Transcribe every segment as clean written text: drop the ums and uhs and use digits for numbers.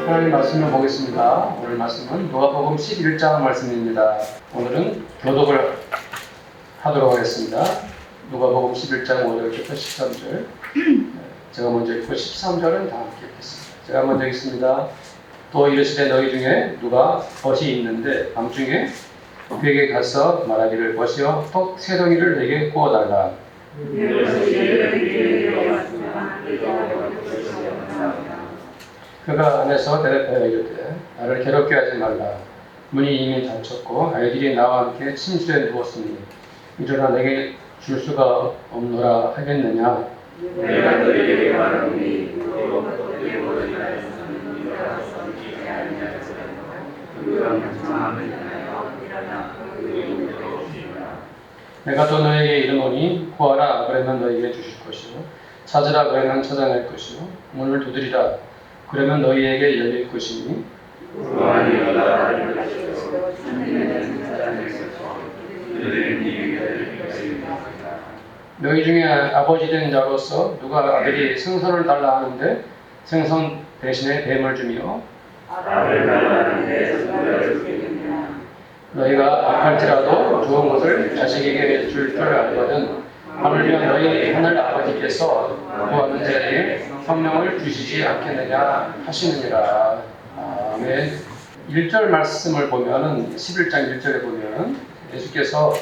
하나님 말씀을 보겠습니다. 오늘 말씀은 누가복음 11장 말씀입니다. 오늘은 교독을 하도록 하겠습니다. 누가복음 11장 5절부터 13절. 제가 먼저 읽고 13절은 다 함께 읽겠습니다. 제가 먼저 읽습니다. 또 이르시되 너희 중에 누가 벗이 있는데 밤중에 그에게 가서 말하기를 벗이여 톡 세 덩이를 내게 구워달라. 그가 안에서 대답하여 이르되 나를 괴롭게 하지 말라. 문이 이미 닫혔고 아이들이 나와 함께 침실에 누웠으니 일어나 내게 줄 수가 없노라 하겠느냐. 내가 너희에게 말하노니 또 어떻게 모르리라 했으면 네가 섬기지 아니하였으면 그가 마음을 인하여 일어나 그의 인도 없이라. 내가 또 너에게 이르노니 구하라 그러면 너희에게 주실 것이요 찾으라 그러면 찾아낼 것이요 문을 두드리라 그러면 너희에게 열릴 것이니 구하니 얻으라 것이요 찾으면 찾아낼 것이요 너희는 네게 열릴 것이니라. 너희 중에 아버지 된 자로서 누가 아들이 생선을 달라 하는데 생선 대신에 뱀을 주며 아들 달라는데 누가 주겠느냐. 너희가 악할지라도 좋은 것을 자식에게 줄 알거든 하물며 너희 하늘 아버지께서 구하는 자에게 성령을 주시지 않겠느냐 하시느니라. 아멘. 1절 말씀을 보면은 11장 1절에 보면 예수께서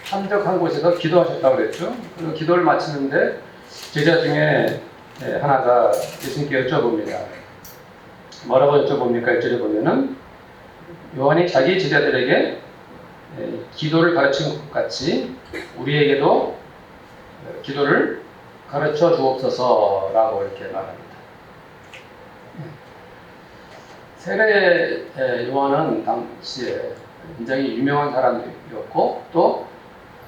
한적한 곳에서 기도하셨다고 그랬죠. 그리고 기도를 마치는데 제자 중에 하나가 예수님께 여쭤봅니다. 뭐라고 여쭤봅니까? 1절에 보면은 요한이 자기 제자들에게 기도를 가르친 것 같이 우리에게도 기도를 가르쳐 주옵소서라고 이렇게 말합니다. 세례 요한은 당시에 굉장히 유명한 사람이었고 또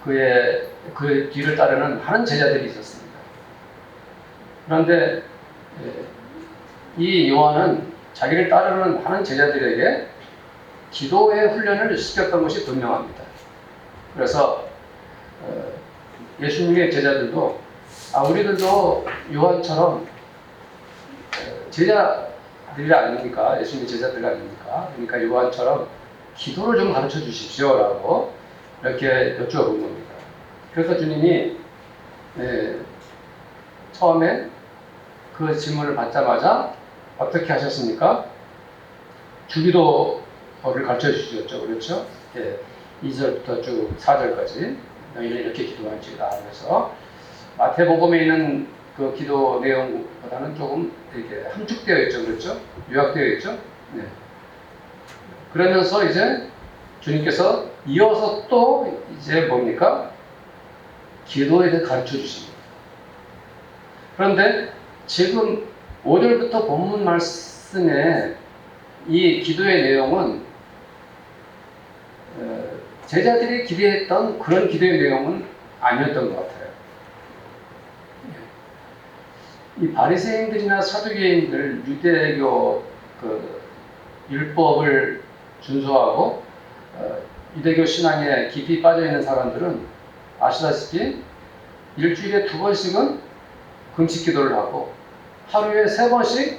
그 뒤를 따르는 많은 제자들이 있었습니다. 그런데 이 요한은 자기를 따르는 많은 제자들에게 기도의 훈련을 시켰던 것이 분명합니다. 그래서 예수님의 제자들도 우리들도 요한처럼 제자들이 아닙니까? 예수님의 제자들 아닙니까? 그러니까 요한처럼 기도를 좀 가르쳐 주십시오라고 이렇게 여쭈어본 겁니다. 그래서 주님이 처음에 그 질문을 받자마자 어떻게 하셨습니까? 주기도를 가르쳐 주셨죠. 그렇죠? 2절부터 쭉 4절까지 너희는 이렇게 기도할지어다 하면서 마태복음에 있는 그 기도 내용보다는 조금 이렇게 함축되어 있죠. 그렇죠? 요약되어 있죠? 네. 그러면서 이제 주님께서 이어서 또 이제 뭡니까? 기도에 대해 가르쳐 주십니다. 그런데 지금 5절부터 본문 말씀에 이 기도의 내용은 제자들이 기대했던 그런 기도의 내용은 아니었던 것 같아요. 이 바리새인들이나 사두개인들 유대교 그 율법을 준수하고 유대교 신앙에 깊이 빠져 있는 사람들은 아시다시피 일주일에 2번씩은 금식 기도를 하고 하루에 3번씩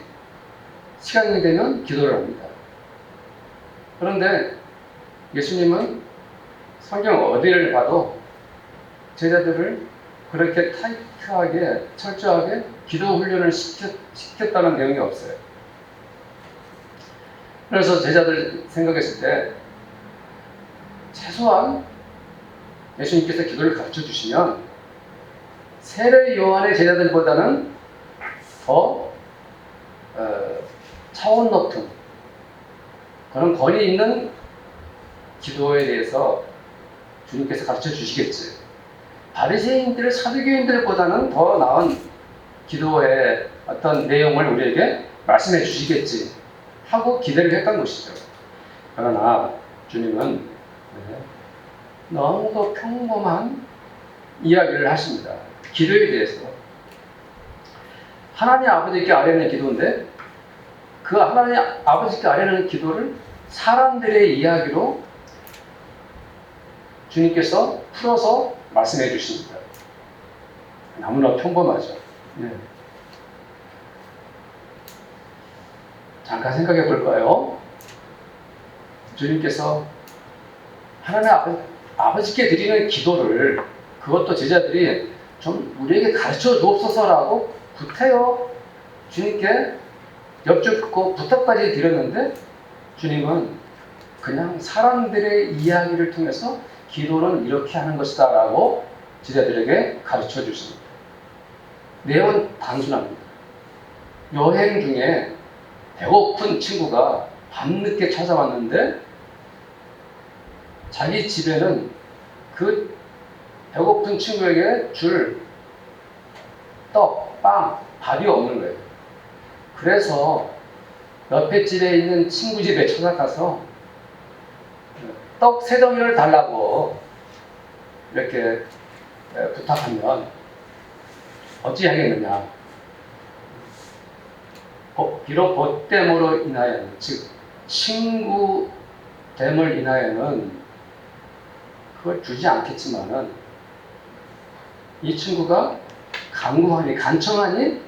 시간이 되면 기도를 합니다. 그런데 예수님은 성경 어디를 봐도 제자들을 그렇게 타이트하게 철저하게 기도 훈련을 시켰다는 내용이 없어요. 그래서 제자들 생각했을 때 최소한 예수님께서 기도를 가르쳐 주시면 세례 요한의 제자들보다는 더 차원 높은 그런 권위 있는 기도에 대해서 주님께서 가르쳐 주시겠지. 바리새인들, 사두개인들보다는 더 나은 기도의 어떤 내용을 우리에게 말씀해 주시겠지 하고 기대를 했던 것이죠. 그러나 주님은 너무도 평범한 이야기를 하십니다. 기도에 대해서. 하나님 아버지께 아뢰는 기도인데 그 하나님 아버지께 아뢰는 기도를 사람들의 이야기로 주님께서 풀어서 말씀해 주십니다. 너무나 평범하죠. 네. 잠깐 생각해 볼까요? 주님께서 하나님 아버지께 드리는 기도를 그것도 제자들이 좀 우리에게 가르쳐 주옵소서라고 구태여 주님께 여쭙고 부탁까지 드렸는데 주님은 그냥 사람들의 이야기를 통해서 기도는 이렇게 하는 것이다 라고 제자들에게 가르쳐 주십니다. 내용은 단순합니다. 여행 중에 배고픈 친구가 밤늦게 찾아왔는데 자기 집에는 그 배고픈 친구에게 줄 떡, 빵, 밥이 없는 거예요. 그래서 옆에 집에 있는 친구 집에 찾아가서 떡 3덩이를 달라고 이렇게 부탁하면 어찌 하겠느냐. 비록 보탬으로 인하여는, 즉 친구됨을 인하여는 그걸 주지 않겠지만은 이 친구가 간구하니 간청하니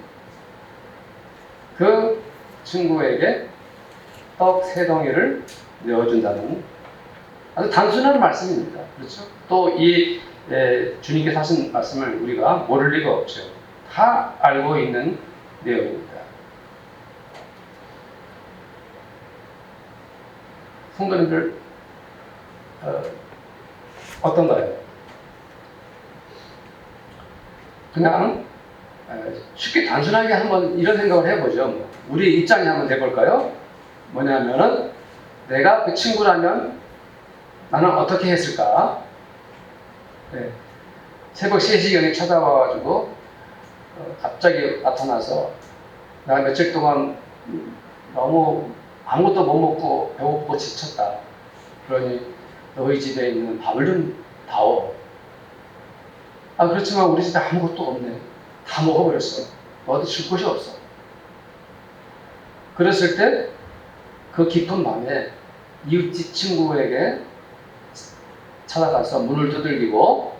그 친구에게 떡 3덩이를 내어준다는 아주 단순한 말씀입니다. 그렇죠? 또 이 주님께서 하신 말씀을 우리가 모를 리가 없죠. 다 알고 있는 내용입니다. 성도님들 어떤가요? 그냥 쉽게 단순하게 한번 이런 생각을 해보죠. 우리 입장에 한번 해볼까요? 뭐냐면은 내가 그 친구라면 나는 어떻게 했을까? 네. 새벽 3시경에 찾아와가지고 갑자기 나타나서 나 며칠 동안 너무 아무것도 못 먹고 배고프고 지쳤다. 그러니 너희 집에 있는 밥을 좀 다오. 그렇지만 우리 집에 아무것도 없네. 다 먹어버렸어. 너한테 줄 곳이 없어. 그랬을 때 그 깊은 밤에 이웃집 친구에게 찾아가서 문을 두들기고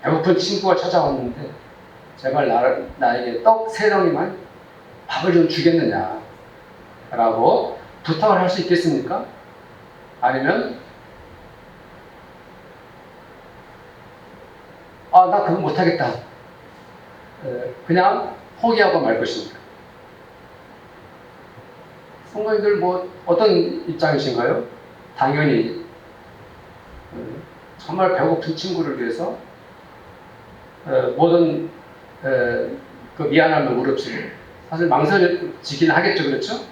배고픈 친구가 찾아왔는데 제발 나에게 떡 3덩이만 밥을 좀 주겠느냐 라고 부탁을 할 수 있겠습니까? 아니면 나 그거 못하겠다. 그냥 포기하고 말 것입니까? 성도님들 어떤 입장이신가요? 당연히 정말 배고픈 친구를 위해서 모든 그 미안함을 무릅쓰고 사실 망설여지긴 하겠죠. 그렇죠?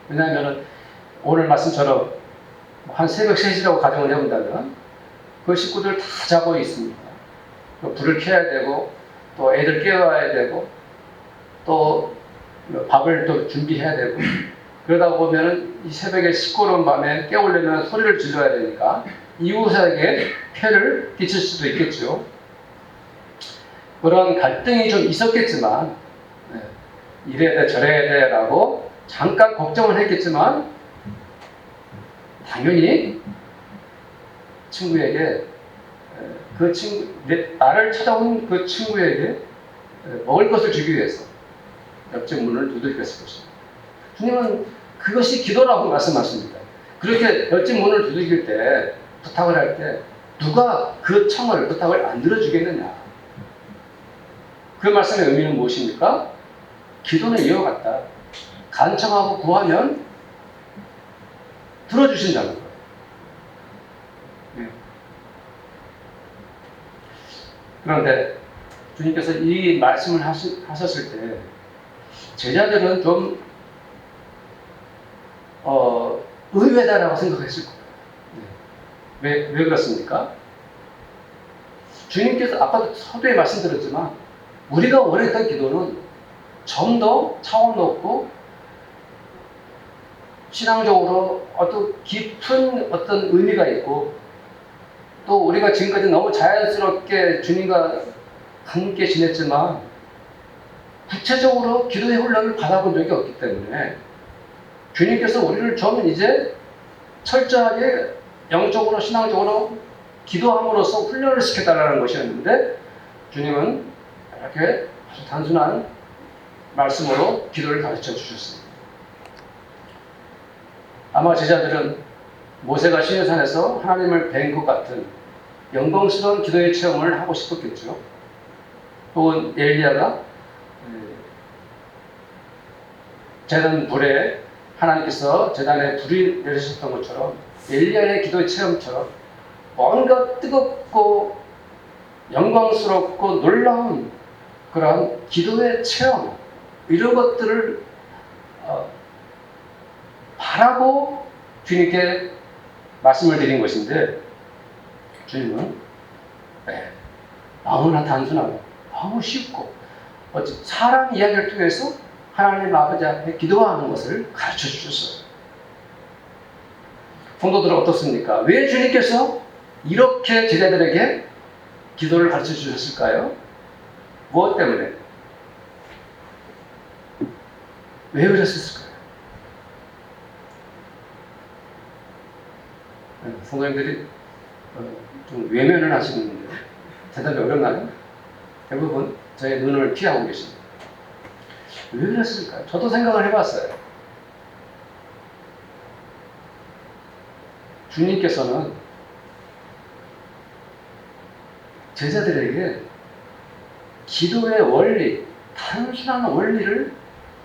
왜냐하면 오늘 말씀처럼 한 새벽 3시라고 가정을 해본다면 그 식구들 다 자고 있습니다. 불을 켜야 되고 또 애들 깨워야 되고 또 밥을 또 준비해야 되고 그러다 보면은 이 새벽에 시끄러운 밤에 깨우려면 소리를 질러야 되니까 이웃에게 폐를 끼칠 수도 있겠죠. 그런 갈등이 좀 있었겠지만 이래야 돼 저래야 돼 라고 잠깐 걱정을 했겠지만 당연히 친구에게 나를 찾아온 그 친구에게 먹을 것을 주기 위해서 옆집 문을 두들겼을 것입니다. 주님은 그것이 기도라고 말씀하십니다. 그렇게 옆집 문을 두들길 때 부탁을 할 때 누가 그 청을 부탁을 안 들어주겠느냐. 그 말씀의 의미는 무엇입니까? 기도는 이와 같다. 간청하고 구하면 들어주신다는 거예요. 그런데 주님께서 이 말씀을 하셨을 때 제자들은 좀 의외다라고 생각했을 거예요. 왜 그렇습니까? 주님께서 아까도 서두에 말씀드렸지만 우리가 원했던 기도는 좀 더 차원 높고 신앙적으로 어떤 깊은 어떤 의미가 있고 또 우리가 지금까지 너무 자연스럽게 주님과 함께 지냈지만 구체적으로 기도의 훈련을 받아본 적이 없기 때문에 주님께서 우리를 좀 이제 철저하게 영적으로 신앙적으로 기도함으로써 훈련을 시켜달라는 것이었는데 주님은 이렇게 아주 단순한 말씀으로 기도를 가르쳐 주셨습니다. 아마 제자들은 모세가 시내산에서 하나님을 뵌 것 같은 영광스러운 기도의 체험을 하고 싶었겠죠. 또는 엘리야가 제단 불에 하나님께서 제단에 불이 내리셨던 것처럼 엘리야의 기도의 체험처럼 뭔가 뜨겁고 영광스럽고 놀라운 그러한 기도의 체험 이런 것들을 바라고 주님께 말씀을 드린 것인데 주님은 너무나 단순하고 너무 쉽고 사람 이야기를 통해서 하나님 아버지 앞에 기도하는 것을 가르쳐 주셨어요. 성도들은 어떻습니까? 왜 주님께서 이렇게 제자들에게 기도를 가르쳐 주셨을까요? 무엇 때문에? 왜 그랬을까요? 성도님들이 좀 외면을 하시는데 대답이 어렵나요? 대부분 저의 눈을 피하고 계십니다. 왜 그랬을까요? 저도 생각을 해봤어요. 주님께서는 제자들에게 기도의 원리, 단순한 원리를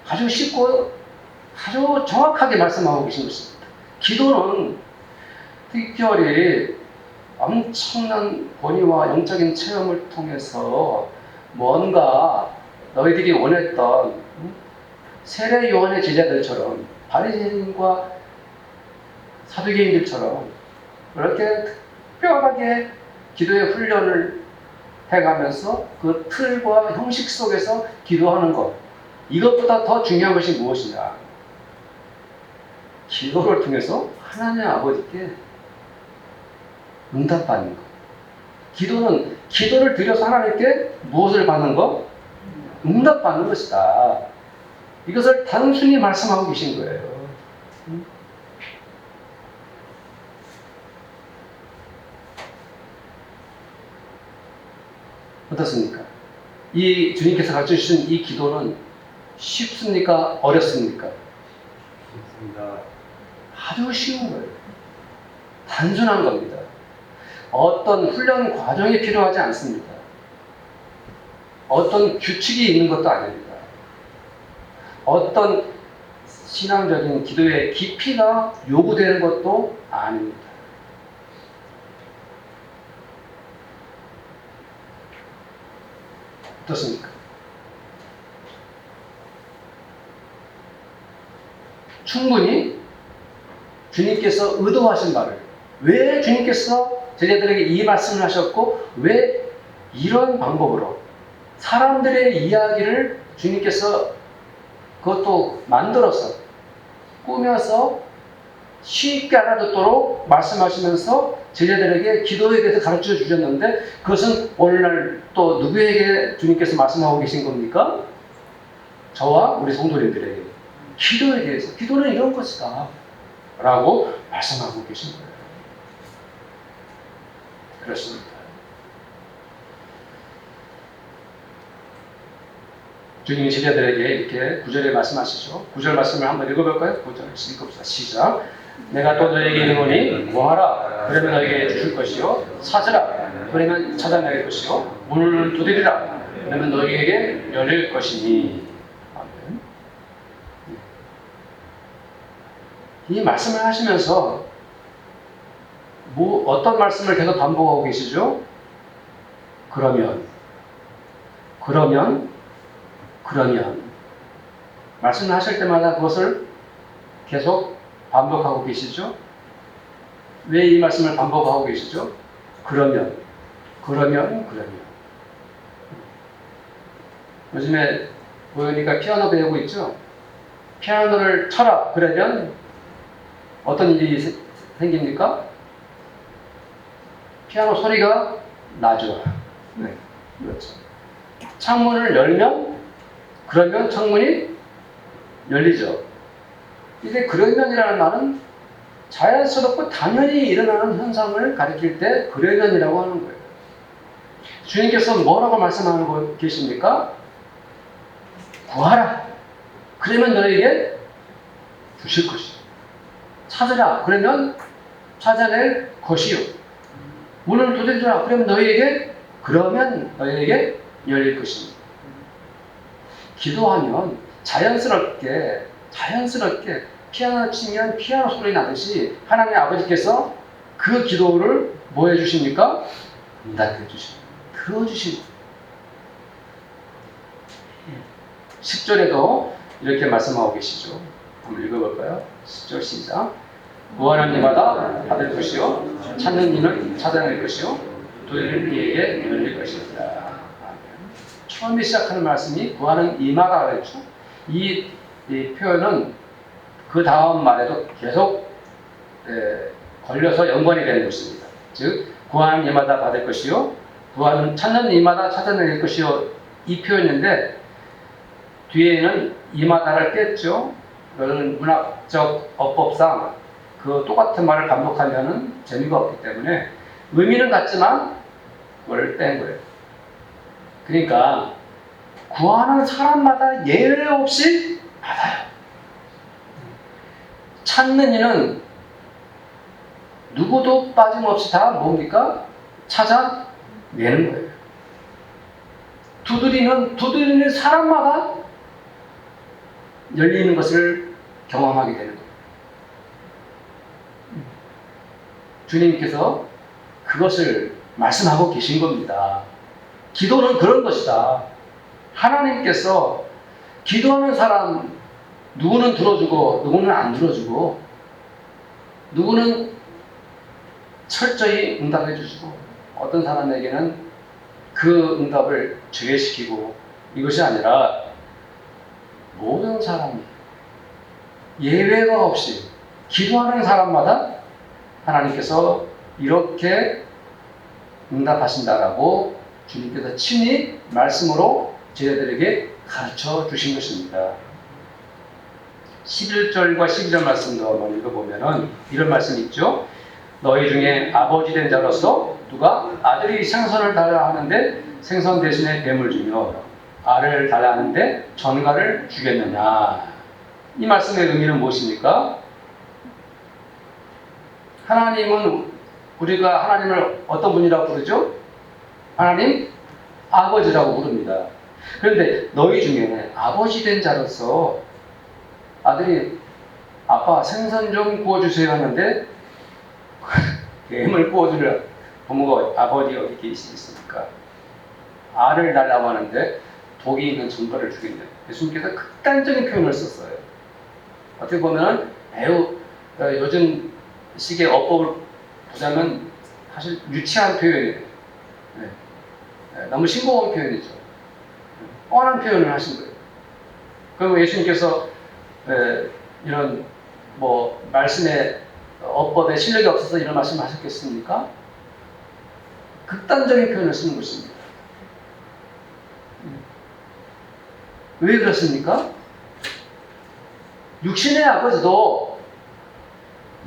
아주 쉽고 아주 정확하게 말씀하고 계신 것입니다. 기도는 특별히 엄청난 권위와 영적인 체험을 통해서 뭔가 너희들이 원했던 세례 요한의 제자들처럼 바리새인과 사두개인들처럼 그렇게 특별하게 기도의 훈련을 해가면서 그 틀과 형식 속에서 기도하는 것, 이것보다 더 중요한 것이 무엇이냐? 기도를 통해서 하나님 아버지께 응답받는 것. 기도는 기도를 드려서 하나님께 무엇을 받는 것? 응답받는 것이다. 이것을 단순히 말씀하고 계신 거예요. 어떻습니까? 이 주님께서 가르쳐 주신 이 기도는 쉽습니까? 어렵습니까? 좋습니다. 아주 쉬운 거예요. 단순한 겁니다. 어떤 훈련 과정이 필요하지 않습니다. 어떤 규칙이 있는 것도 아닙니다. 어떤 신앙적인 기도의 깊이가 요구되는 것도 아닙니다. 어떻습니까? 충분히 주님께서 의도하신 바를, 왜 주님께서 제자들에게 이 말씀을 하셨고 왜 이런 방법으로 사람들의 이야기를 주님께서 그것도 만들어서 꾸며서 쉽게 알아듣도록 말씀하시면서 제자들에게 기도에 대해서 가르쳐 주셨는데 그것은 오늘날 또 누구에게 주님께서 말씀하고 계신 겁니까? 저와 우리 성도님들에게 기도에 대해서 기도는 이런 것이다 라고 말씀하고 계신 거예요. 그렇습니다. 주님이 제자들에게 이렇게 9절에 말씀하시죠. 9절 말씀을 한번 읽어볼까요? 9절 읽읍시다. 시작. 내가 또 너에게 이르노니 구하라 그러면 너에게 주실 것이요 찾으라 그러면 찾아낼 것이요 문을 두드리라 그러면 너에게 열릴 것이니. 아멘. 이 말씀을 하시면서 어떤 말씀을 계속 반복하고 계시죠? 그러면 말씀을 하실 때마다 그것을 계속 반복하고 계시죠? 왜 이 말씀을 반복하고 계시죠? 그러면. 요즘에 보현이가 피아노 배우고 있죠? 피아노를 쳐라. 그러면 어떤 일이 생깁니까? 피아노 소리가 나죠. 네, 그렇죠. 창문을 열면, 그러면 창문이 열리죠. 이제 그러면이라는 말은 자연스럽고 당연히 일어나는 현상을 가리킬 때 그러면이라고 하는 거예요. 주님께서 뭐라고 말씀하고 계십니까? 구하라. 그러면 너에게 주실 것이요. 찾으라. 그러면 찾아낼 것이요. 문을 두드리라. 그러면 너희에게 열릴 것입니다. 기도하면 자연스럽게 피아노 치면 피아노 소리 나듯이 하나님 아버지께서 그 기도를 뭐 해주십니까? 응답해 주십니다. 들어주십니다. 10절에도 이렇게 말씀하고 계시죠. 한번 읽어볼까요? 10절 시작. 구하는 이마다 받을 것이요 찾는 이는 찾아낼 것이요 두드리는 이에게 열릴 것입니다. 아멘. 처음에 시작하는 말씀이 구하는 이마다 그랬죠. 이 표현은 그 다음 말에도 계속 걸려서 연관이 되는 것입니다. 즉 구하는 이마다 받을 것이요 찾는 이마다 찾아낼 것이요 이 표현인데 뒤에는 이마다를 뺐죠. 이거는 문학적 어법상 그 똑같은 말을 반복하면은 재미가 없기 때문에 의미는 같지만 그걸 뺀 거예요. 그러니까 구하는 사람마다 예외 없이 받아요. 찾는 이는 누구도 빠짐없이 다 뭡니까? 찾아내는 거예요. 두드리는 사람마다 열리는 것을 경험하게 되는 거예요. 주님께서 그것을 말씀하고 계신 겁니다. 기도는 그런 것이다. 하나님께서 기도하는 사람 누구는 들어주고 누구는 안 들어주고 누구는 철저히 응답해 주시고 어떤 사람에게는 그 응답을 제외시키고 이것이 아니라 모든 사람이 예외가 없이 기도하는 사람마다 하나님께서 이렇게 응답하신다라고 주님께서 친히 말씀으로 저희들에게 가르쳐 주신 것입니다. 11절과 12절 말씀도 한번 읽어보면 이런 말씀이 있죠. 너희 중에 아버지 된 자로서 누가 아들이 생선을 달라 하는데 생선 대신에 뱀을 주며 알을 달라 하는데 전갈을 주겠느냐. 이 말씀의 의미는 무엇입니까? 하나님은 우리가 하나님을 어떤 분이라고 부르죠? 하나님 아버지라고 부릅니다. 그런데 너희 중에 아버지 된 자로서 아들이 아빠 생선 좀 구워주세요 하는데 뱀을 구워주려 부모가 아버지 어디 계시겠습니까? 알을 달라고 하는데 독이 있는 전갈을 주겠냐. 예수님께서 극단적인 표현을 썼어요. 어떻게 보면 매우 요즘 식의 어법을 보자면 사실 유치한 표현이에요. 너무 싱거운 표현이죠. 뻔한 표현을 하신 거예요. 그리고 예수님께서 이런 말씀의 어법에 실력이 없어서 이런 말씀을 하셨겠습니까? 극단적인 표현을 쓰는 것입니다. 왜 그렇습니까? 육신의 아버지도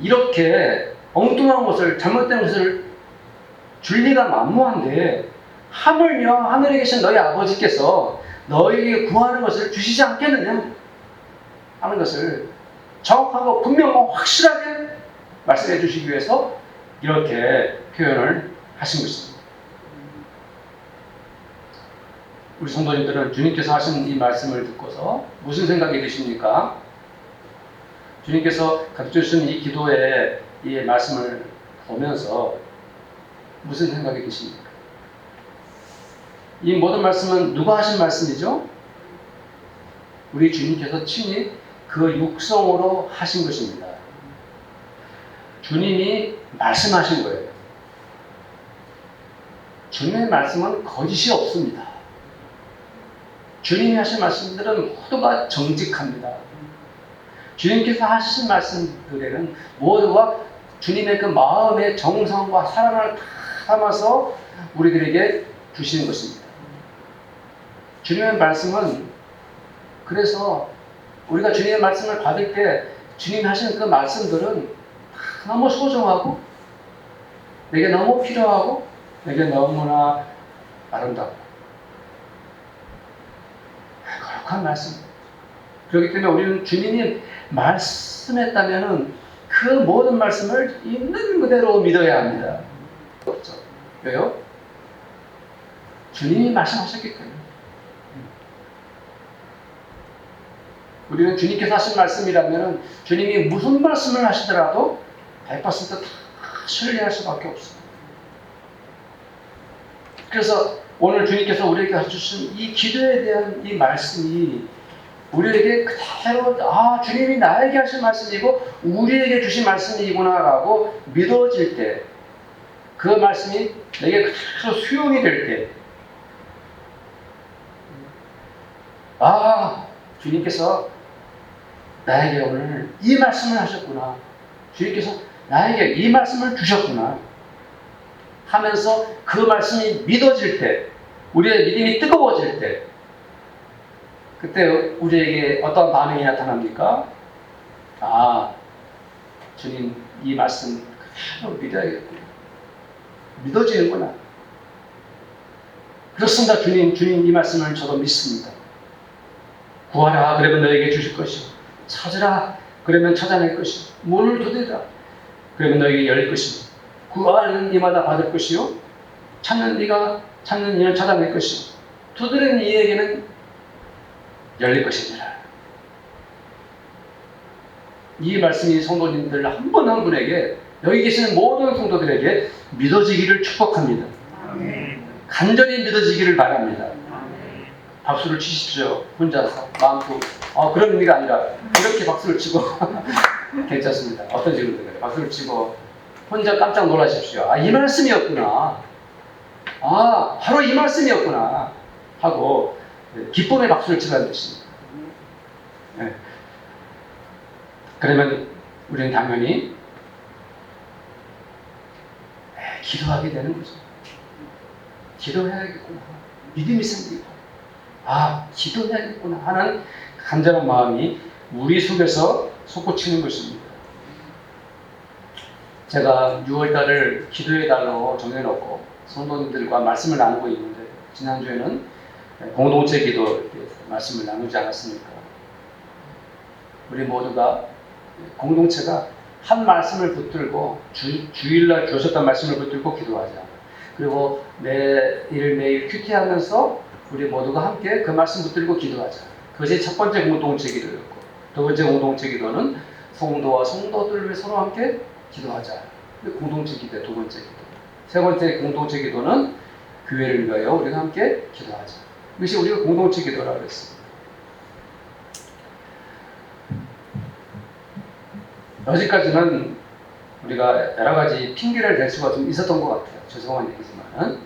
이렇게 엉뚱한 것을, 잘못된 것을 줄 리가 만무한데 하물며 하늘에 계신 너희 아버지께서 너희에게 구하는 것을 주시지 않겠느냐 하는 것을 정확하고 분명하고 확실하게 말씀해 주시기 위해서 이렇게 표현을 하신 것입니다. 우리 성도님들은 주님께서 하신 이 말씀을 듣고서 무슨 생각이 드십니까? 주님께서 가르쳐주신 이 기도의 이 말씀을 보면서 무슨 생각이 드십니까? 이 모든 말씀은 누가 하신 말씀이죠? 우리 주님께서 친히 그 육성으로 하신 것입니다. 주님이 말씀하신 거예요. 주님의 말씀은 거짓이 없습니다. 주님이 하신 말씀들은 모두가 정직합니다. 주님께서 하신 말씀들에는 모두가 주님의 그 마음의 정성과 사랑을 다 담아서 우리들에게 주시는 것입니다. 주님의 말씀은 그래서 우리가 주님의 말씀을 받을 때 주님이 하시는 그 말씀들은 너무 소중하고 내게 너무 필요하고 내게 너무나 아름답고 거룩한 말씀. 그렇기 때문에 우리는 주님이 말씀했다면 그 그 모든 말씀을 있는 그대로 믿어야 합니다. 없죠. 왜요? 주님이 말씀하셨기 때문에. 우리는 주님께서 하신 말씀이라면 주님이 무슨 말씀을 하시더라도 100%다 신뢰할 수밖에 없습니다. 그래서 오늘 주님께서 우리에게 주신 이 기도에 대한 이 말씀이 우리에게 그대로 주님이 나에게 하신 말씀이고 우리에게 주신 말씀이구나라고 믿어질 때, 그 말씀이 내게 그대로 수용이 될 때, 주님께서 나에게 오늘 이 말씀을 하셨구나, 주님께서 나에게 이 말씀을 주셨구나 하면서 그 말씀이 믿어질 때, 우리의 믿음이 뜨거워질 때, 그때 우리에게 어떤 반응이 나타납니까? 주님 이 말씀 그대로 믿어야겠구나, 믿어지는구나. 그렇습니다. 주님 이 말씀을 저도 믿습니다. 구하라 그러면 너에게 주실 것이요, 찾으라 그러면 찾아낼 것이요, 문을 두드리라 그러면 너에게 열릴 것이요, 구하는 이마다 받을 것이요, 찾는 이는 찾아낼 것이요, 두드리는 이에게는 열릴 것이니라. 이 말씀이 성도님들 한 분 한 분에게, 여기 계시는 모든 성도들에게 믿어지기를 축복합니다. 간절히 믿어지기를 바랍니다. 박수를 치십시오. 혼자서 마음고 그런 의미가 아니라 이렇게 박수를 치고 괜찮습니다. 어떤 식으로든 그래. 박수를 치고 혼자 깜짝 놀라십시오. 이 말씀이었구나. 바로 이 말씀이었구나 하고 기쁨의 박수를 치라는 뜻입니다. 네. 그러면 우리는 당연히 기도하게 되는 거죠. 기도해야겠구나. 믿음이 생기고 기도해야겠구나 하는 간절한 마음이 우리 속에서 솟구치는 것입니다. 제가 6월달을 기도의 달로 정해놓고 성도님들과 말씀을 나누고 있는데, 지난주에는 공동체 기도에 대해서 말씀을 나누지 않았습니까? 우리 모두가 공동체가 한 말씀을 붙들고 주일날 주셨던 말씀을 붙들고 기도하자. 그리고 매일 큐티하면서 우리 모두가 함께 그 말씀 붙들고 기도하자. 그것이 첫 번째 공동체 기도였고, 두 번째 공동체 기도는 성도와 성도들을 서로 함께 기도하자. 공동체 기도, 두 번째 기도. 세 번째 공동체 기도는 교회를 위하여 우리가 함께 기도하자. 이것이 우리가 공동체 기도라고 했습니다. 여기까지는 우리가 여러 가지 핑계를 댈 수가 좀 있었던 것 같아요. 죄송한 얘기지만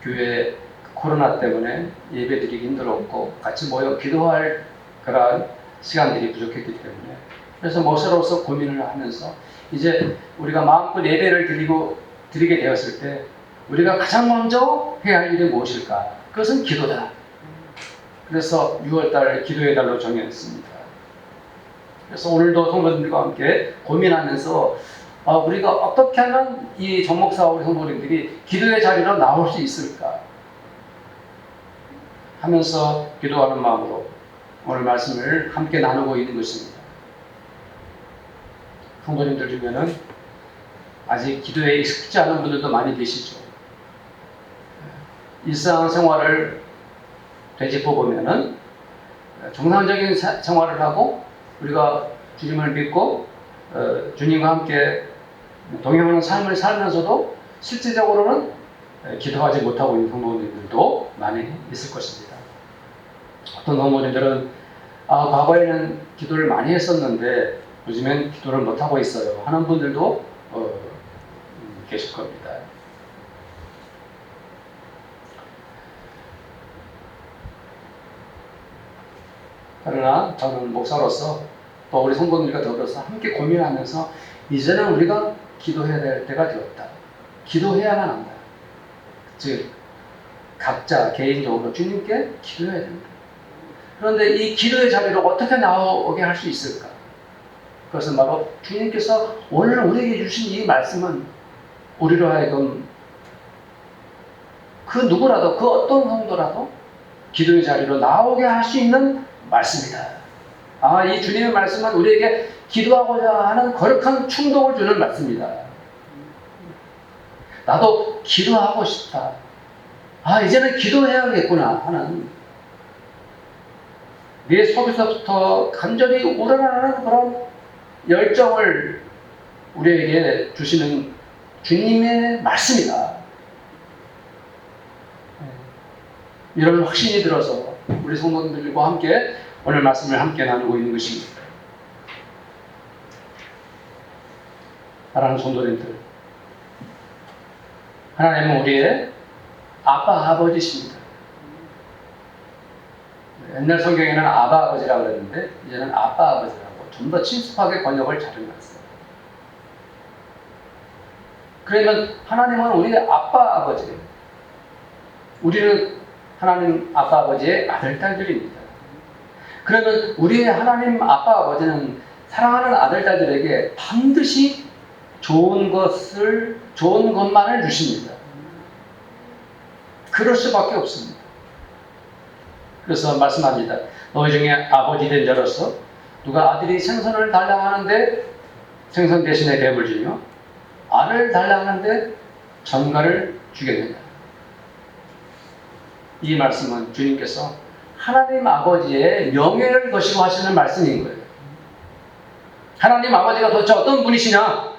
교회 코로나 때문에 예배드리기 힘들었고 같이 모여 기도할 그런 시간들이 부족했기 때문에, 그래서 서로서 고민을 하면서 이제 우리가 마음껏 예배를 드리게 되었을 때 우리가 가장 먼저 해야 할 일이 무엇일까? 그것은 기도다. 그래서 6월달 기도의 달로 정했습니다. 그래서 오늘도 성도님들과 함께 고민하면서 우리가 어떻게 하면 이 정목사와 우리 성도님들이 기도의 자리로 나올 수 있을까 하면서 기도하는 마음으로 오늘 말씀을 함께 나누고 있는 것입니다. 성도님들 중에는 아직 기도에 익숙지 않은 분들도 많이 계시죠. 일상생활을 되짚어보면은 정상적인 생활을 하고 우리가 주님을 믿고 주님과 함께 동행하는 삶을 살면서도 실질적으로는 기도하지 못하고 있는 성도님들도 많이 있을 것입니다. 어떤 성도님들은 과거에는 기도를 많이 했었는데 요즘엔 기도를 못하고 있어요 하는 분들도 계실 겁니다. 그러나 저는 목사로서 또 우리 성도님들과 더불어서 함께 고민하면서 이제는 우리가 기도해야 될 때가 되었다. 기도해야만 한다. 즉 각자 개인적으로 주님께 기도해야 된다. 그런데 이 기도의 자리로 어떻게 나오게 할 수 있을까? 그것은 바로 주님께서 오늘 우리에게 주신 이 말씀은 우리로 하여금 그 누구라도, 그 어떤 성도라도 기도의 자리로 나오게 할 수 있는 말씀이다. 이 주님의 말씀은 우리에게 기도하고자 하는 거룩한 충동을 주는 말씀이다. 나도 기도하고 싶다. 이제는 기도해야겠구나 하는 내 속에서부터 간절히 우러나는 그런 열정을 우리에게 주시는 주님의 말씀이다. 이런 확신이 들어서 우리 성도님들과 함께 오늘 말씀을 함께 나누고 있는 것입니다. 사랑하는 성도님들, 하나님은 우리의 아빠 아버지십니다. 옛날 성경에는 아바 아버지라고 그랬는데 이제는 아빠 아버지라고 좀 더 친숙하게 번역을 잘 해놨어요. 그러면 하나님은 우리의 아빠 아버지예요. 우리는 하나님 아빠 아버지의 아들 딸들입니다. 그러면 우리의 하나님 아빠 아버지는 사랑하는 아들 딸들에게 반드시 좋은 것만을 주십니다. 그럴 수밖에 없습니다. 그래서 말씀합니다. 너희 중에 아버지 된 자로서 누가 아들이 생선을 달라 하는데 생선 대신에 뱀을 주며 알을 달라 하는데 전갈을 주겠느냐. 이 말씀은 주님께서 하나님 아버지의 명예를 거시고 하시는 말씀인 거예요. 하나님 아버지가 도대체 어떤 분이시냐?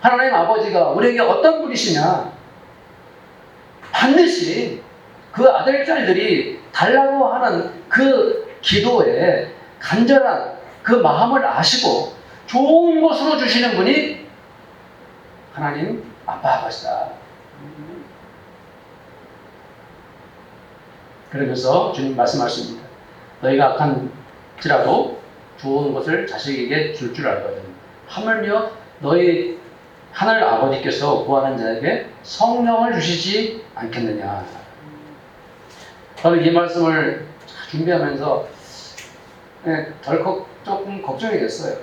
하나님 아버지가 우리에게 어떤 분이시냐? 반드시 그 아들, 딸들이 달라고 하는 그 기도에 간절한 그 마음을 아시고 좋은 것으로 주시는 분이 하나님 아빠 아버지다. 그러면서 주님 말씀하십니다. 너희가 악한지라도 좋은 것을 자식에게 줄 줄 알거든. 하물며 너희 하늘 아버지께서 구하는 자에게 성령을 주시지 않겠느냐. 저는 이 말씀을 준비하면서 덜컥 조금 걱정이 됐어요.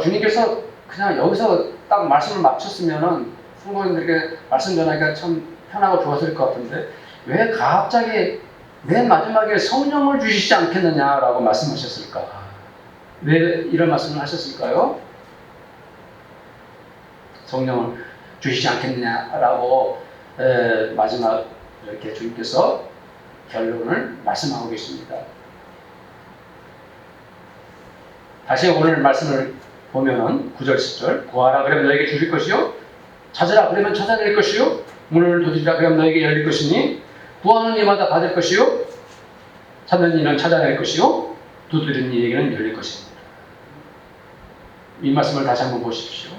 주님께서 그냥 여기서 딱 말씀을 마쳤으면은 성도님들에게 말씀 전하기가 참 편하고 좋았을 것 같은데 왜 갑자기 맨 마지막에 성령을 주시지 않겠느냐라고 말씀하셨을까? 왜 이런 말씀을 하셨을까요? 성령을 주시지 않겠느냐라고 마지막 이렇게 주님께서 결론을 말씀하고 계십니다. 다시 오늘 말씀을 보면은 9절 10절 구하라 그러면 너에게 주실 것이요 찾으라 그러면 찾아낼 것이요 문을 두드리라 그러면 너에게 열릴 것이니 구하는 이마다 받을 것이요 찾는 이는 찾아낼 것이요 두드리는 이에게는 열릴 것입니다. 이 말씀을 다시 한번 보십시오.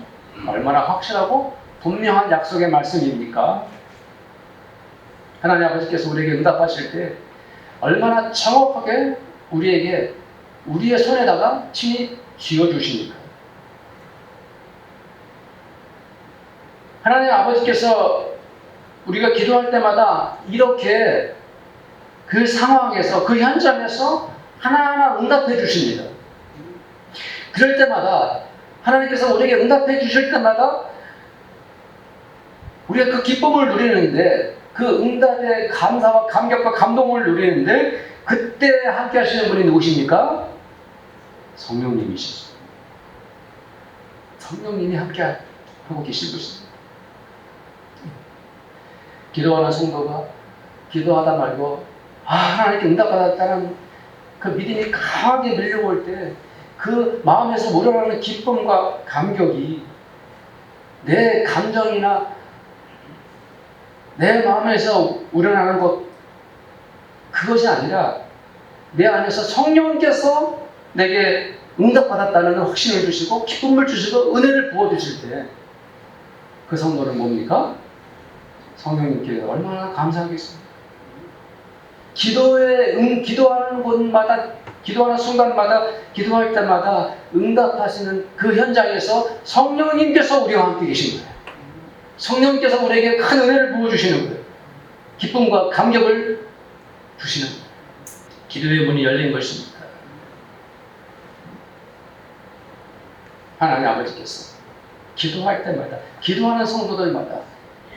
얼마나 확실하고 분명한 약속의 말씀입니까? 하나님 아버지께서 우리에게 응답하실 때 얼마나 정확하게 우리에게 우리의 손에다가 친히 쥐어주십니까? 하나님 아버지께서 우리가 기도할 때마다 이렇게 그 상황에서 그 현장에서 하나하나 응답해 주십니다. 그럴 때마다 하나님께서 우리에게 응답해 주실 때마다 우리가 그 기쁨을 누리는데 그 응답의 감사와 감격과 감동을 누리는데 그때 함께 하시는 분이 누구십니까? 성령님이시죠. 성령님이 함께 하고 계실 것입니다. 기도하는 성도가 기도하다 말고 하나님께 응답받았다는 그 믿음이 강하게 밀려올 때 그 마음에서 우러나는 기쁨과 감격이 내 감정이나 내 마음에서 우러나는 것 그것이 아니라 내 안에서 성령께서 내게 응답받았다는 확신을 주시고 기쁨을 주시고 은혜를 부어주실 때 그 성도는 뭡니까? 성령님께 얼마나 감사하겠습니까? 기도하는 곳마다, 기도하는 순간마다, 기도할 때마다 응답하시는 그 현장에서 성령님께서 우리와 함께 계신 거예요. 성령님께서 우리에게 큰 은혜를 부어주시는 거예요. 기쁨과 감격을 주시는 거예요. 기도의 문이 열린 것입니다. 하나님 아버지께서 기도할 때마다, 기도하는 성도들마다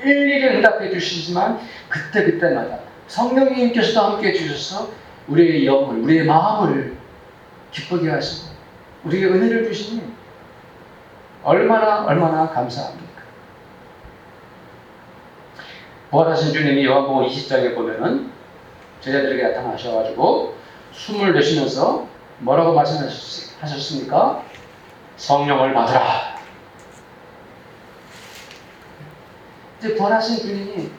일일이 응답해 주시지만 그때마다 성령님께서도 함께 해주셔서 우리의 영을, 우리의 마음을 기쁘게 하시고 우리에게 은혜를 주시니 얼마나 감사합니까? 부활하신 주님이 요한복음 20장에 보면은 제자들에게 나타나셔가지고 숨을 내쉬면서 뭐라고 말씀하셨습니까? 성령을 받으라. 이제 부활하신 주님이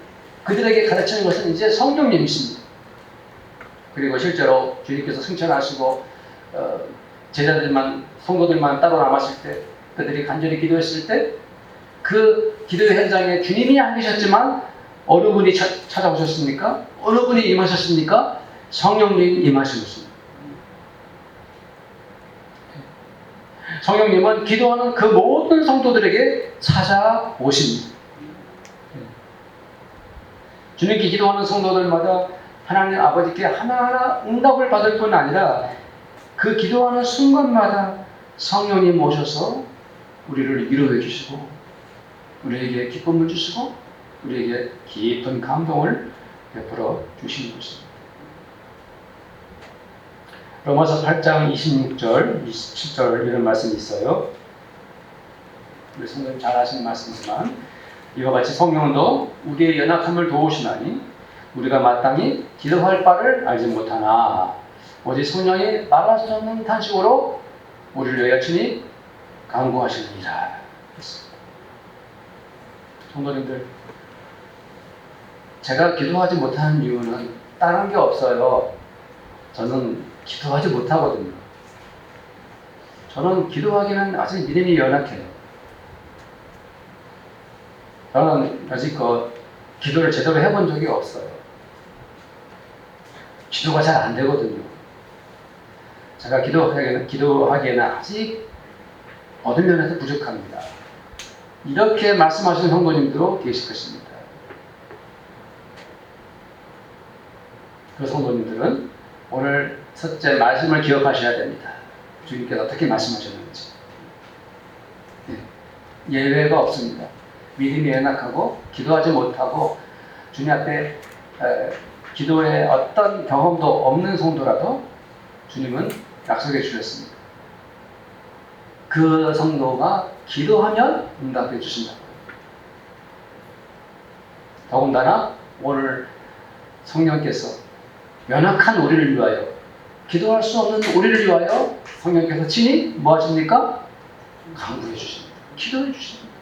그들에게 가르치는 것은 이제 성령님이십니다. 그리고 실제로 주님께서 승천하시고 제자들만 성도들만 따로 남았을 때 그들이 간절히 기도했을 때 그 기도의 현장에 주님이 안 계셨지만 어느 분이 찾아오셨습니까? 어느 분이 임하셨습니까? 성령님 임하셨습니다. 성령님은 기도하는 그 모든 성도들에게 찾아오십니다. 주님께 기도하는 성도들마다 하나님 아버지께 하나하나 응답을 받을 뿐 아니라 그 기도하는 순간마다 성령님 오셔서 우리를 위로해 주시고 우리에게 기쁨을 주시고 우리에게 깊은 감동을 베풀어 주시는 것입니다. 로마서 8장 26절, 27절 이런 말씀이 있어요. 우리 성도님 잘 아시는 말씀이지만 이와 같이 성령도 우리의 연약함을 도우시나니 우리가 마땅히 기도할 바를 알지 못하나 오직 성령이 말할 수 없는 탄식으로 우리를 위하여 친히 간구하시느니라. 성도님들, 제가 기도하지 못하는 이유는 다른 게 없어요. 저는 기도하지 못하거든요. 저는 기도하기는 아직 믿음이 연약해요. 저는 여지껏 기도를 제대로 해본 적이 없어요. 기도가 잘 안 되거든요. 제가 기도하기에는 아직 얻은 면에서 부족합니다. 이렇게 말씀하시는 성도님들도 계실 것입니다. 그 성도님들은 오늘 첫째 말씀을 기억하셔야 됩니다. 주님께서 어떻게 말씀하셨는지. 예외가 없습니다. 믿음이 연약하고 기도하지 못하고 주님 앞에 기도에 어떤 경험도 없는 성도라도 주님은 약속해 주셨습니다. 그 성도가 기도하면 응답해 주신다고요. 더군다나 오늘 성령께서 연약한 우리를 위하여 기도할 수 없는 우리를 위하여 성령께서 친히 뭐 하십니까? 간구해 주십니다. 기도해 주십니다.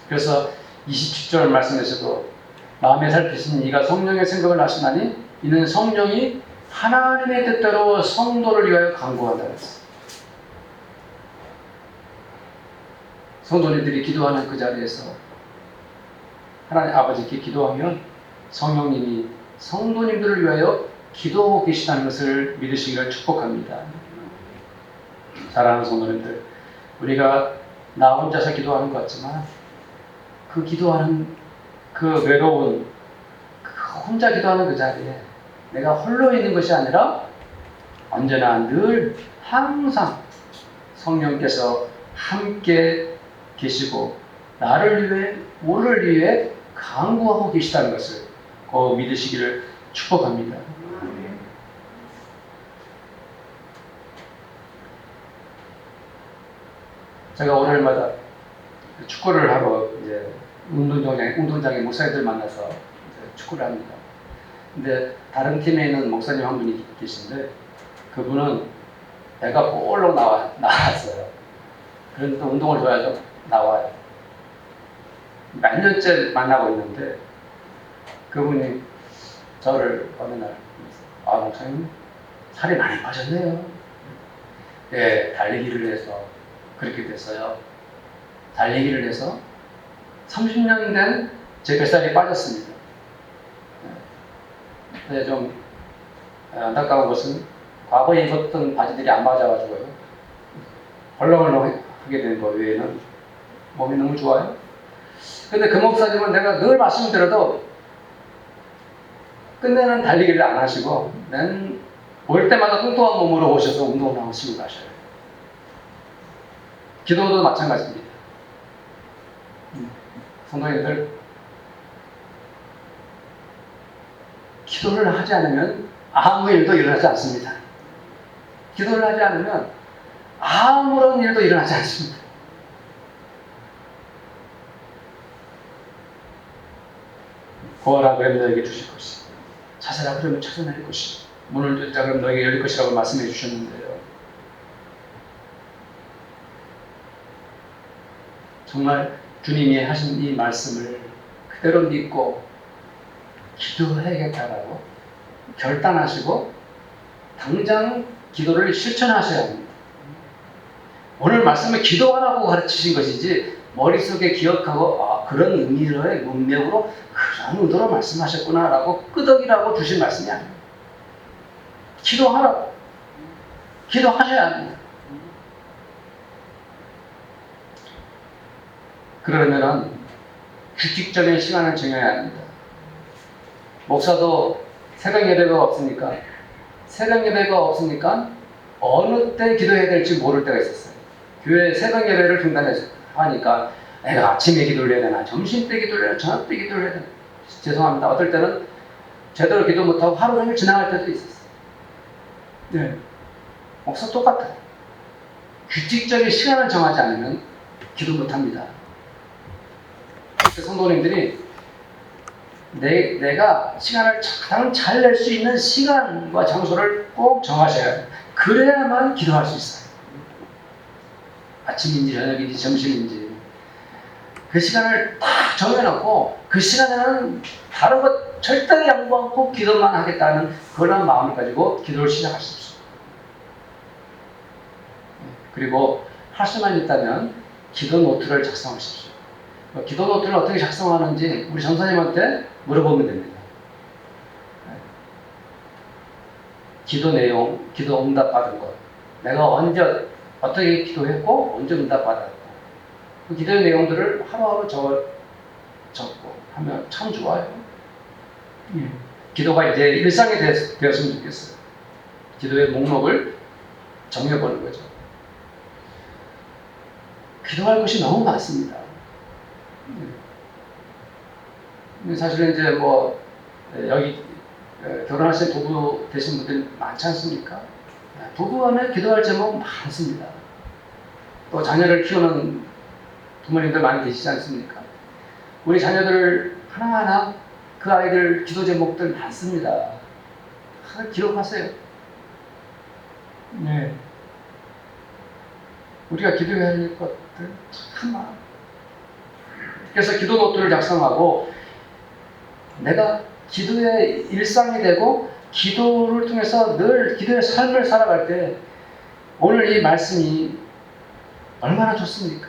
그래서 27절 말씀에서도 마음에 살피신 이가 성령의 생각을 하시나니 이는 성령이 하나님의 뜻대로 성도를 위하여 간구한다 그랬어요. 성도님들이 기도하는 그 자리에서 하나님 아버지께 기도하면 성령님이 성도님들을 위하여 기도하고 계시다는 것을 믿으시기를 축복합니다. 사랑하는 성도님들, 우리가 나 혼자서 기도하는 것 같지만 그 기도하는 그 외로운 혼자 기도하는 그 자리에 내가 홀로 있는 것이 아니라 언제나 늘 항상 성령께서 함께 계시고 나를 위해 우리를 위해 간구하고 계시다는 것을 꼭 믿으시기를 축복합니다. 제가 오늘마다 축구를 하러 이제 운동장에 목사님들 만나서 축구를 합니다. 근데 다른 팀에 있는 목사님 한 분이 계신데 그분은 배가 볼록 나왔어요. 그런데 또 운동을 줘야죠. 나와요. 몇 년째 만나고 있는데 그분이 저를 어느 날 목사님 살이 많이 빠졌네요. 예, 달리기를 해서 그렇게 됐어요. 달리기를 해서 30년 된 제 뱃살이 빠졌습니다. 근데 좀 안타까운 것은 과거에 입었던 바지들이 안 맞아가지고요. 헐렁헐렁하게 된 것 외에는 몸이 너무 좋아요. 근데 그 목사님은 내가 늘 말씀드려도 끝내는 달리기를 안 하시고 올 때마다 뚱뚱한 몸으로 오셔서 운동을 하시고 가셔요. 기도도 마찬가지입니다. 성도님들, 기도를 하지 않으면 아무 일도 일어나지 않습니다. 기도를 하지 않으면 아무런 일도 일어나지 않습니다. 구하라 그러면 너에게 주실 것이고 찾아라 그러면 찾아낼 것이고 문을 두드리라 그러면 너에게 열릴 것이라고 말씀해 주셨는데요. 정말 주님이 하신 이 말씀을 그대로 믿고 기도해야겠다라고 결단하시고 당장 기도를 실천하셔야 합니다. 오늘 말씀을 기도하라고 가르치신 것이지 머릿속에 기억하고 그런 의미로의 문맥으로 그런 의도로 말씀하셨구나 라고 끄덕이라고 주신 말씀이 아닙니다. 기도하라고. 기도하셔야 합니다. 그러면은 규칙적인 시간을 정해야 합니다. 목사도 새벽 예배가 없으니까 어느 때 기도해야 될지 모를 때가 있었어요. 교회 새벽 예배를 중단하니까 내가 아침에 기도를 해야 되나 점심 때 기도를 해야 되나 저녁 때 기도를 해야 되나 죄송합니다. 어떨 때는 제대로 기도 못하고 하루 종일 지나갈 때도 있었어요. 네. 목사 똑같아요. 규칙적인 시간을 정하지 않으면 기도 못합니다. 성도님들이 내가 시간을 가장 잘 낼 수 있는 시간과 장소를 꼭 정하셔야 해요. 그래야만 기도할 수 있어요. 아침인지 저녁인지 점심인지 그 시간을 딱 정해놓고 그 시간에는 다른 것 절대 양보 않고 기도만 하겠다는 그런 마음을 가지고 기도를 시작하십시오. 그리고 할 수만 있다면 기도 노트를 작성하십시오. 기도 노트를 어떻게 작성하는지 우리 전사님한테 물어보면 됩니다. 기도 내용, 기도 응답 받은 것, 내가 언제 어떻게 기도했고 언제 응답 받았고 그 기도의 내용들을 하루하루 적고 하면 참 좋아요. 기도가 이제 일상이 되었으면 좋겠어요. 기도의 목록을 정해보는 거죠. 기도할 것이 너무 많습니다. 사실은 이제 여기 결혼하신 부부 되신 분들 많지 않습니까? 부부 안에 기도할 제목 많습니다. 또 자녀를 키우는 부모님들 많이 계시지 않습니까? 우리 자녀들 하나하나 그 아이들 기도 제목들 많습니다. 하나 기록하세요. 네. 우리가 기도해야 할 것들 참 많아. 그래서 기도 노트를 작성하고 내가 기도의 일상이 되고 기도를 통해서 늘 기도의 삶을 살아갈 때 오늘 이 말씀이 얼마나 좋습니까?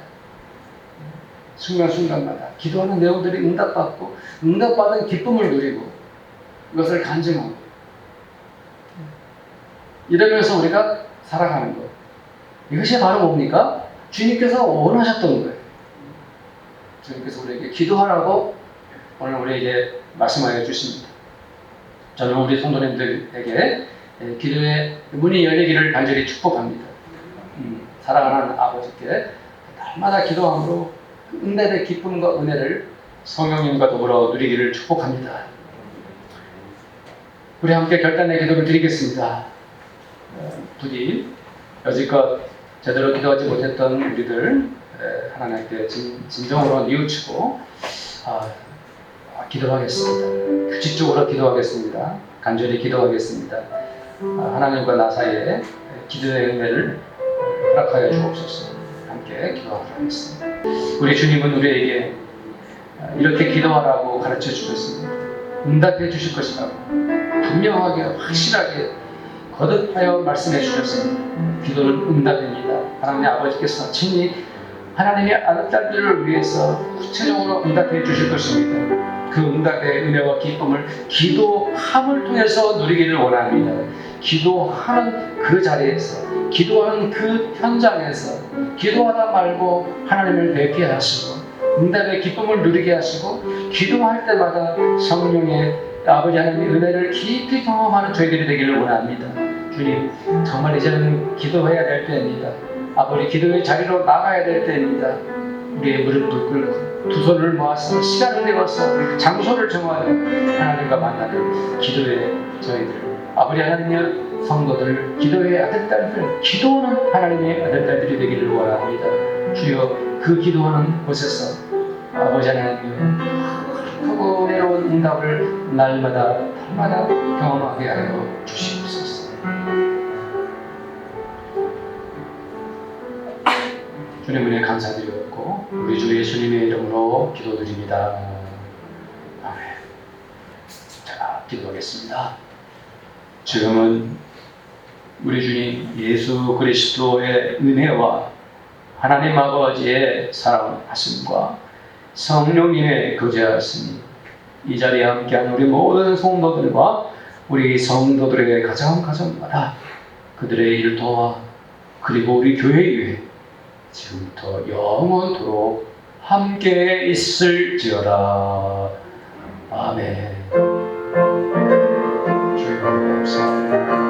순간순간마다 기도하는 내용들이 응답받고 응답받은 기쁨을 누리고 이것을 간증하고 이러면서 우리가 살아가는 것. 이것이 바로 뭡니까? 주님께서 원하셨던 거예요. 주님께서 우리에게 기도하라고 오늘 우리에게 말씀하여 주십니다. 저는 우리 성도님들에게 기도의 문이 열리기를 간절히 축복합니다. 사랑하는 아버지께 날마다 기도함으로 응답의 기쁨과 은혜를 성령님과 더불어 누리기를 축복합니다. 우리 함께 결단의 기도를 드리겠습니다. 부디 여지껏 제대로 기도하지 못했던 우리들 하나님께 진정으로 뉘우치고 기도하겠습니다. 규칙적으로 기도하겠습니다. 간절히 기도하겠습니다. 하나님과 나 사이에 기도의 은혜를 허락하여 주옵소서. 함께 기도하도록 하겠습니다. 우리 주님은 우리에게 이렇게 기도하라고 가르쳐 주셨습니다. 응답해 주실 것이라고 분명하게 확실하게 거듭하여 말씀해 주셨습니다. 기도는 응답입니다. 하나님 아버지께서 친히 하나님의 아들들을 위해서 구체적으로 응답해 주실 것입니다. 그 응답의 은혜와 기쁨을 기도함을 통해서 누리기를 원합니다. 기도하는 그 자리에서, 기도하는 그 현장에서 기도하다 말고 하나님을 뵙게 하시고 응답의 기쁨을 누리게 하시고 기도할 때마다 성령의 아버지 하나님의 은혜를 깊이 경험하는 저희들이 되기를 원합니다. 주님, 정말 이제는 기도해야 될 때입니다. 아버지 기도의 자리로 나가야 될 때입니다. 우리의 무릎을 꿇고 두 손을 모아서 시간을 내어서 장소를 정하여 하나님과 만나는 기도의 저희들 아버지 하나님의 성도들 기도의 아들딸들 기도하는 하나님의 아들딸들이 되기를 원합니다. 주여 그 기도하는 곳에서 아버지 하나님의 크고 외로운 응답을 날마다 날마다 경험하게 하여 주시옵소서. 주님 은혜 감사드리고 우리 주 예수님의 이름으로 기도드립니다. 아멘. 자, 기도하겠습니다. 지금은 우리 주님 예수 그리스도의 은혜와 하나님 아버지의 사랑하심과 성령님의 교제하심이 이 자리에 함께한 우리 모든 성도들과 우리 성도들에게 가정가정마다 그들의 일터와 그리고 우리 교회 위에 지금부터 영원토록 함께 있을지어다. 아멘. 주여 감사합니다.